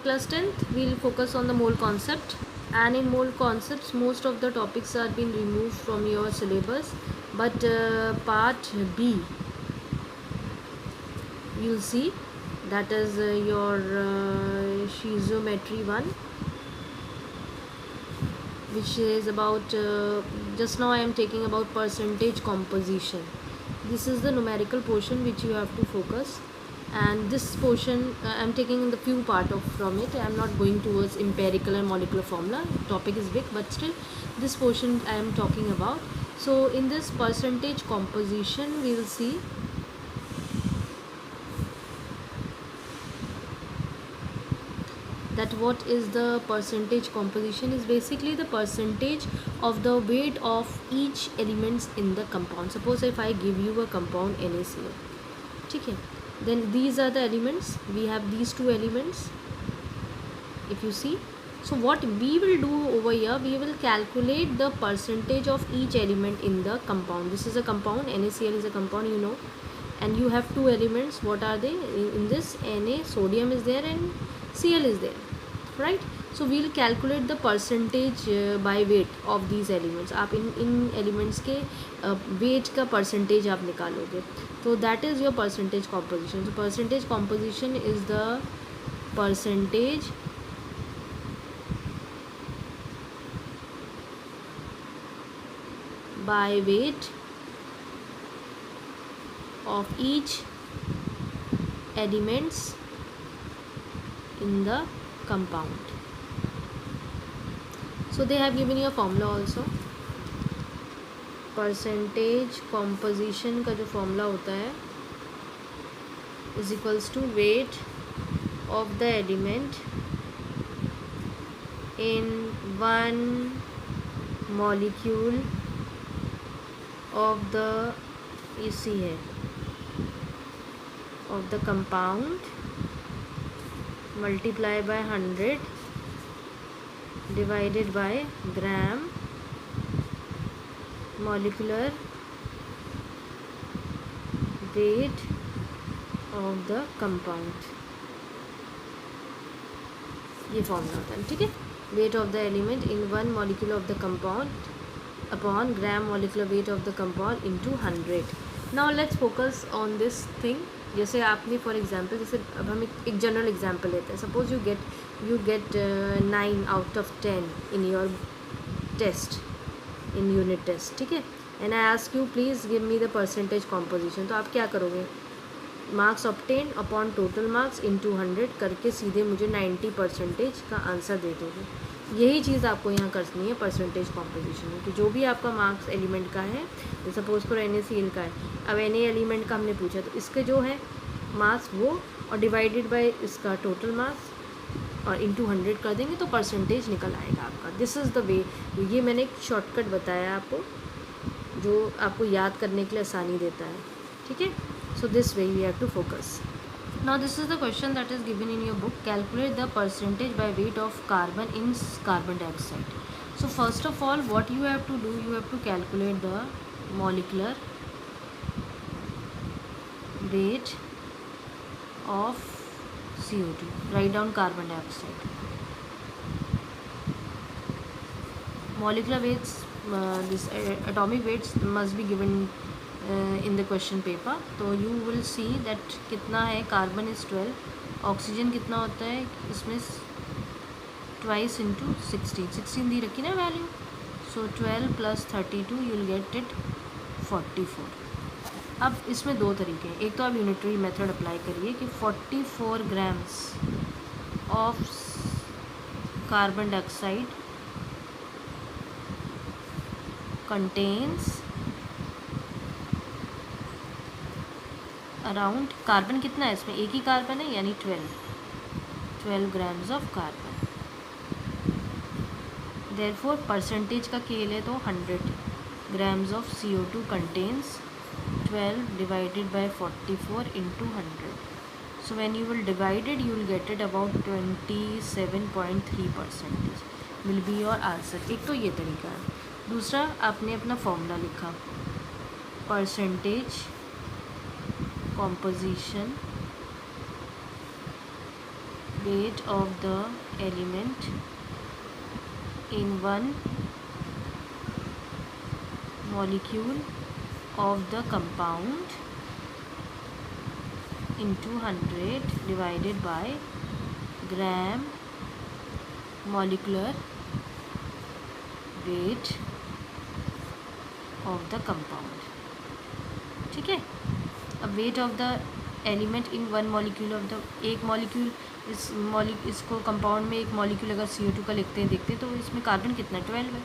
class 10th we'll focus on the mole concept, and in mole concepts most of the topics are being removed from your syllabus, but part B you'll see, that is your schizometry 1, which is about just now I am taking about percentage composition. This is the numerical portion which you have to focus, and this portion I am taking the few part of from it. I am not going towards empirical and molecular formula, topic is big, but still this portion I am talking about. So in this percentage composition we will see that what is the percentage composition is basically the percentage of the weight of each elements in the compound. Suppose if I give you a compound NaCl, okay, then these are the elements, we have these two elements if you see. So what we will do over here, we will calculate the percentage of each element in the compound. This is a compound, NaCl is a compound, you know, and you have two elements. What are they in this? Na, sodium is there and Cl is there, right? So we'll calculate the percentage by weight of these elements. आप इन elements के weight का percentage आप निकालोगे, तो that is your percentage composition. So percentage composition is the percentage by weight of each elements in the compound. So they have given you a formula also. Percentage composition का जो formula होता है is equals to weight of the element in one molecule of the इसी है of the compound multiply by 100 divided by gram molecular weight of the compound. ये formula होता है, ठीक है. Wait of the element in one molecule of the compound upon gram molecular weight of the compound into 100. Now let's focus on this thing. जैसे आपने for example, जैसे अब हम एक जनरल एग्जांपल लेते हैं. Suppose you get 9 out of 10 in your test, in unit test, ठीक है. And I ask you please give me the percentage composition. तो आप क्या करोगे? Marks obtain upon total marks into 100 करके सीधे मुझे 90% का आंसर दे दोगे. यही चीज़ आपको यहाँ करनी है परसेंटेज कॉम्पोजिशन में, कि जो भी आपका मार्क्स एलिमेंट का है, सपोज करो NaCl का है, अब Na एलिमेंट का हमने पूछा, तो इसके जो है मार्क्स वो और डिवाइडेड बाय इसका टोटल मार्क्स और इंटू 100 कर देंगे तो परसेंटेज निकल आएगा आपका. This is the way. ये मैंने एक शॉर्टकट बताया आपको जो आपको याद करने के लिए आसानी देता है, ठीक है. So this way we have to focus. Now this is the question that is given in your book. Calculate the percentage by weight of carbon in carbon dioxide. So first of all what you have to do, you have to calculate the molecular weight of CO2. Write down carbon dioxide. Molecular weights, this atomic weights must be given in the question paper. तो you will see that कितना है. Carbon is 12, oxygen कितना होता है इसमें, twice into 16 दी रखी ना value. So 12 + 32 you will get it 44. अब इसमें दो तरीके हैं. एक तो आप यूनिटरी मेथड अप्लाई करिए कि 44 grams of carbon dioxide contains around, carbon कितना है इसमें, एक ही कार्बन है यानी 12 grams of carbon. Therefore percentage का केल है तो 100 grams of CO2 contains 12 divided by 44 into 100. So when you will divide it, you will get it about 27.3% will be your answer. एक तो ये तरीका है. दूसरा आपने अपना फॉर्मूला लिखा, percentage composition weight of the element in one molecule of the compound into 100 divided by gram molecular weight of the compound. ठीक है. अब wait of the element in one molecule of the, एक molecule इसको compound में एक molecule अगर CO2 का लिखते हैं देखते हैं तो इसमें कार्बन कितना 12 है.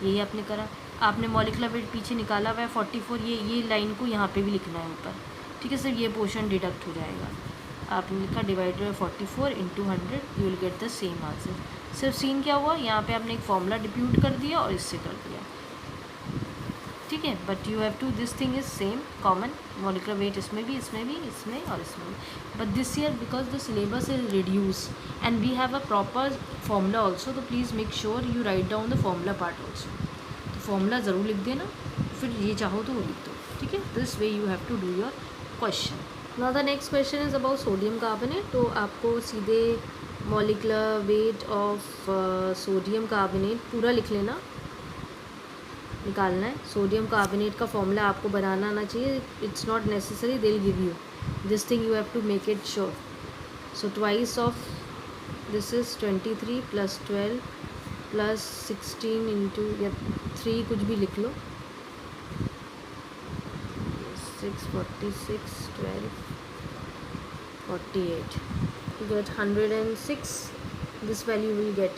यही आपने करा. आपने मॉलिक्यूलर वेट पीछे निकाला हुआ है 44. ये लाइन को यहाँ पे भी लिखना है ऊपर. ठीक है. सिर्फ ये पोर्शन डिडक्ट हो जाएगा. आपने लिखा divided by 44 into 100, you will get the same answer. सिर्फ सीन क्या हुआ, यहाँ पे आपने एक फॉर्मूला डिप्यूट कर दिया और इससे कर दिया. ठीक है. But you have to, this thing is same common molecular weight इसमें भी, इसमें भी, इसमें और इसमें भी. But this year because the syllabus is reduce and we have a proper formula also, तो please make sure you write down the formula part also. तो फॉर्मूला ज़रूर लिख देना, फिर ये चाहो तो वो लिख दो. ठीक है. This way you have to do your question. Now the next question is about sodium carbonate. तो आपको सीधे molecular weight of sodium carbonate पूरा लिख लेना, निकालना है. सोडियम कार्बोनेट का फॉर्मूला आपको बनाना आना चाहिए. It's not necessary, they will give you this thing, you have to make it sure. So twice of this is 23 plus 12 plus 16 into या 3 कुछ भी लिख लो. 6 46 12 48, you get 106. this value will get.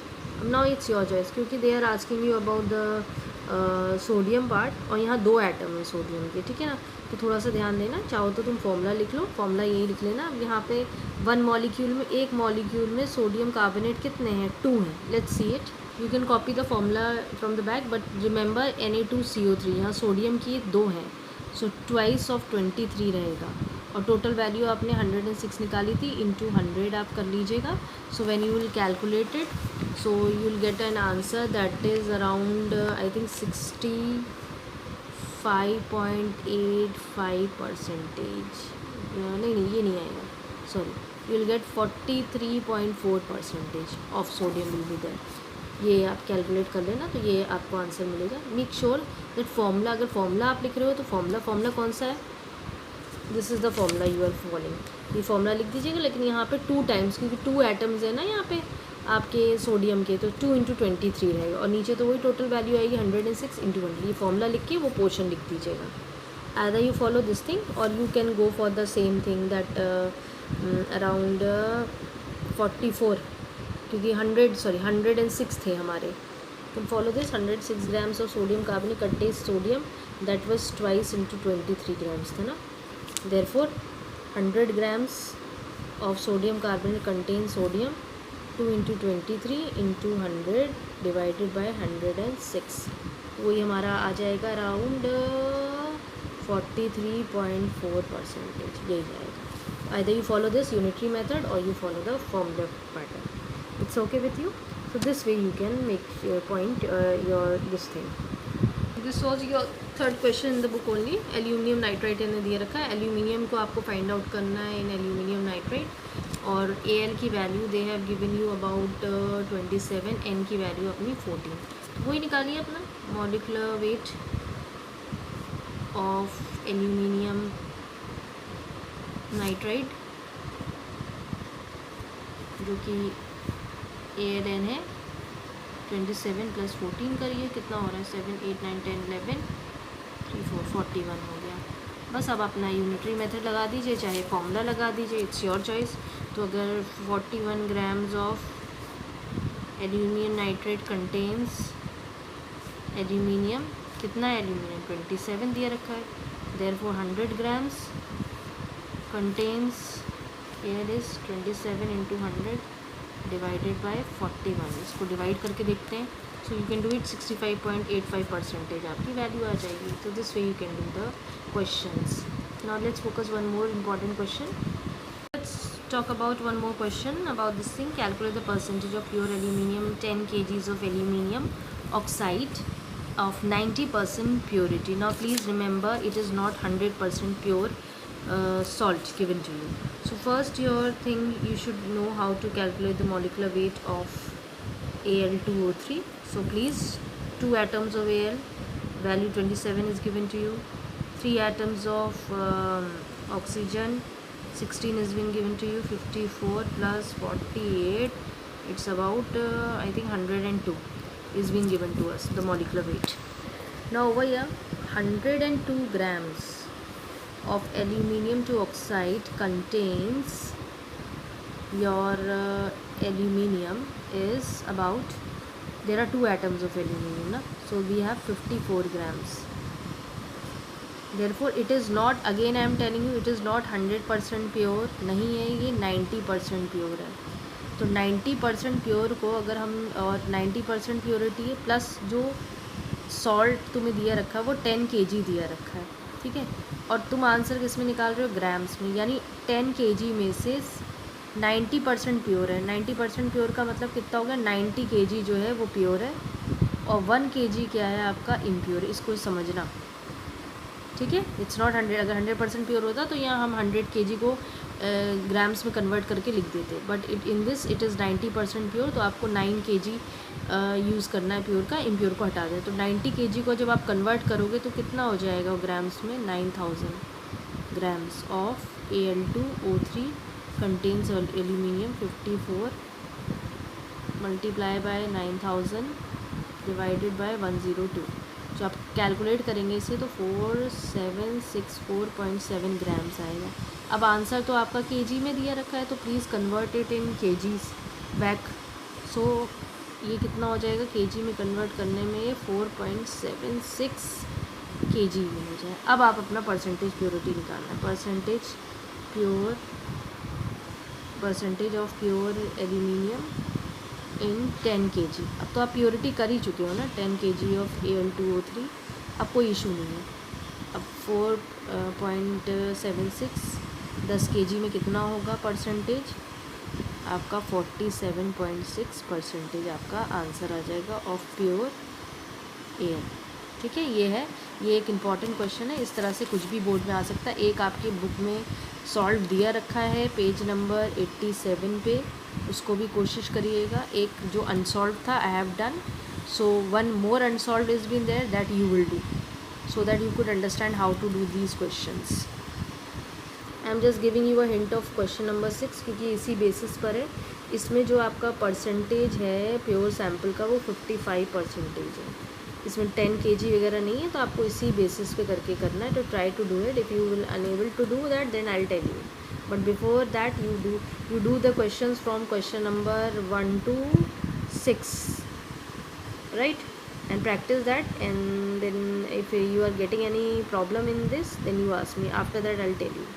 now it's your choice क्योंकि they are asking you about the sodium part और यहाँ 2 atom है sodium के. ठीक है ना. तो थोड़ा सा ध्यान देना. चाहो तो तुम फॉर्मूला लिख लो, फॉर्मूला यही लिख लेना. अब यहाँ पे वन मॉलिक्यूल में, एक मॉलिक्यूल में सोडियम कार्बोनेट कितने हैं, 2 हैं. Let's see it. You can copy the formula from the back but remember Na2CO3, यहाँ सोडियम की 2 हैं. सो ट्वाइस ऑफ 23 रहेगा और टोटल वैल्यू आपने 106 निकाली थी, इंटू 100 आप कर लीजिएगा. So when you will calculate it, so you will get an answer that is around I think 65.85%. नहीं ये नहीं आएगा, sorry. you will get 43.4% of sodium will be there. ये आप कैलकुलेट कर लेना तो ये आपको आंसर मिलेगा. मेक श्योर दैट फॉर्मूला, अगर फॉर्मूला आप लिख रहे हो तो फॉर्मूला कौन सा है, this is the formula you are following. ये फॉर्मूला लिख दीजिएगा. लेकिन यहाँ पे 2 टाइम्स, क्योंकि 2 एटम्स है ना यहाँ पे आपके सोडियम के, तो 2 इंटू 23 रहेगा और नीचे तो वही टोटल वैल्यू आएगी 106 इंटू 100. ये फॉर्मूला लिख के वो पोर्शन लिख दीजिएगा. Either you follow this thing और you can go for the same thing that around 44, क्योंकि 106 थे हमारे. तो follow this. 106 grams of sodium carbonate contains sodium that was twice into 23 grams था ना. Therefore 100 grams of sodium carbonate contains sodium. 2 into 23 into 100 divided by 106, वही हमारा आ जाएगा around 43.4%. यही जाएगा. either you follow this unitary method or you follow the formula pattern. It's okay with you. So this way you can make your point, your this thing. This was your third question in the book only. Aluminium nitrite इन्हें दिए रखा है. Aluminium को आपको find out करना है इन aluminium nitrite. और Al की value they have given you about 27, N की वैल्यू अपनी 14. वही निकालिए अपना molecular weight of aluminium nitrite जो कि AlN है. 27 प्लस 14 करिए, कितना हो रहा है, 7 8 9 10 11 3 4 41 हो गया. बस अब अपना यूनिटरी मेथड लगा दीजिए, चाहे फॉर्मूला लगा दीजिए, इट्स योर चॉइस. तो अगर 41 grams of aluminium nitrate contains aluminium, कितना है एल्यूमिनियम 27 दिया रखा है. Therefore 100 grams contains air is 27 into 100 divided by 41. इसको डिवाइड करके देखते हैं. So you can do it. 65.85% आपकी वैल्यू आ जाएगी. तो this way you can do the questions. Now let's focus one more important question. Let's talk about one more question about this thing. Calculate the percentage of pure aluminium, 10 kgs of aluminium oxide of 90% purity. Now please remember, it is not 100% pure. salt given to you. So first your thing, you should know how to calculate the molecular weight of Al2O3. So please, 2 atoms of Al, value 27 is given to you. 3 atoms of oxygen, 16 has been given to you. 54 plus 48, it's about I think 102 is being given to us, the molecular weight. Now over here, 102 grams of aluminium to oxide contains your aluminium is about, there are 2 atoms of aluminium na? So we have 54 grams. Therefore it is not, again I am telling you, it is not 100% pure नहीं है ये, 90% pure है. तो 90% pure को अगर हम, और 90% purity है प्लस जो सॉल्ट तुम्हें दिया रखा है वो 10 kg दिया रखा है, ठीक है. और तुम आंसर किस में निकाल रहे हो, ग्राम्स में, यानी 10 kg में से 90% प्योर है. 90% प्योर का मतलब कितना हो गया, 90 kg जो है वो प्योर है और 1 kg क्या है आपका इम्प्योर. इसको समझना, ठीक है. It's not 100. अगर 100% प्योर होता तो यहाँ हम 100 kg को ग्राम्स में कन्वर्ट करके लिख देते, but in this it is 90% pure. तो आपको 9 kg यूज़ करना है प्योर का, इम्प्योर को हटा दें. तो 90 kg को जब आप कन्वर्ट करोगे तो कितना हो जाएगा ग्राम्स में, 9000 grams of Al2O3 contains aluminium 54 multiply by 9000 divided by 102. जो आप कैलकुलेट करेंगे इसे तो 4764.7 ग्राम्स आएगा. अब आंसर तो आपका केजी में दिया रखा है, तो please convert it in KGs back. So ये कितना हो जाएगा केजी में कन्वर्ट करने में, ये 4.76 केजी में हो जाए. अब आप अपना परसेंटेज प्योरिटी निकालना है. Percentage of pure aluminium in 10 kg. अब तो आप प्योरिटी कर ही चुके हो ना, 10 kg ऑफ Al2O3. अब कोई इशू नहीं है. अब 4.76 10 kg में कितना होगा परसेंटेज आपका, 47.6% आपका आंसर आ जाएगा ऑफ प्योर एयर, ठीक है. ये एक इम्पॉर्टेंट क्वेश्चन है. इस तरह से कुछ भी बोर्ड में आ सकता है. एक आपकी बुक में सॉल्व दिया रखा है पेज नंबर 87 पे, उसको भी कोशिश करिएगा. एक जो अनसॉल्व था I have done, so one more unsolved is been there that you will do, so that you could understand how to do these questions. I am just giving you a hint of question number 6, क्योंकि इसी basis पर है. इसमें जो आपका percentage है pure sample का वो 55% है. इसमें 10 kg वगैरह नहीं है, तो आपको इसी बेसिस पे करके करना है. तो try to do it. If you will unable to do that then I will tell you, but before that you do the questions from question number 1 to 6, right, and practice that. And then if you are getting any problem in this, then you ask me. After that I'll tell you.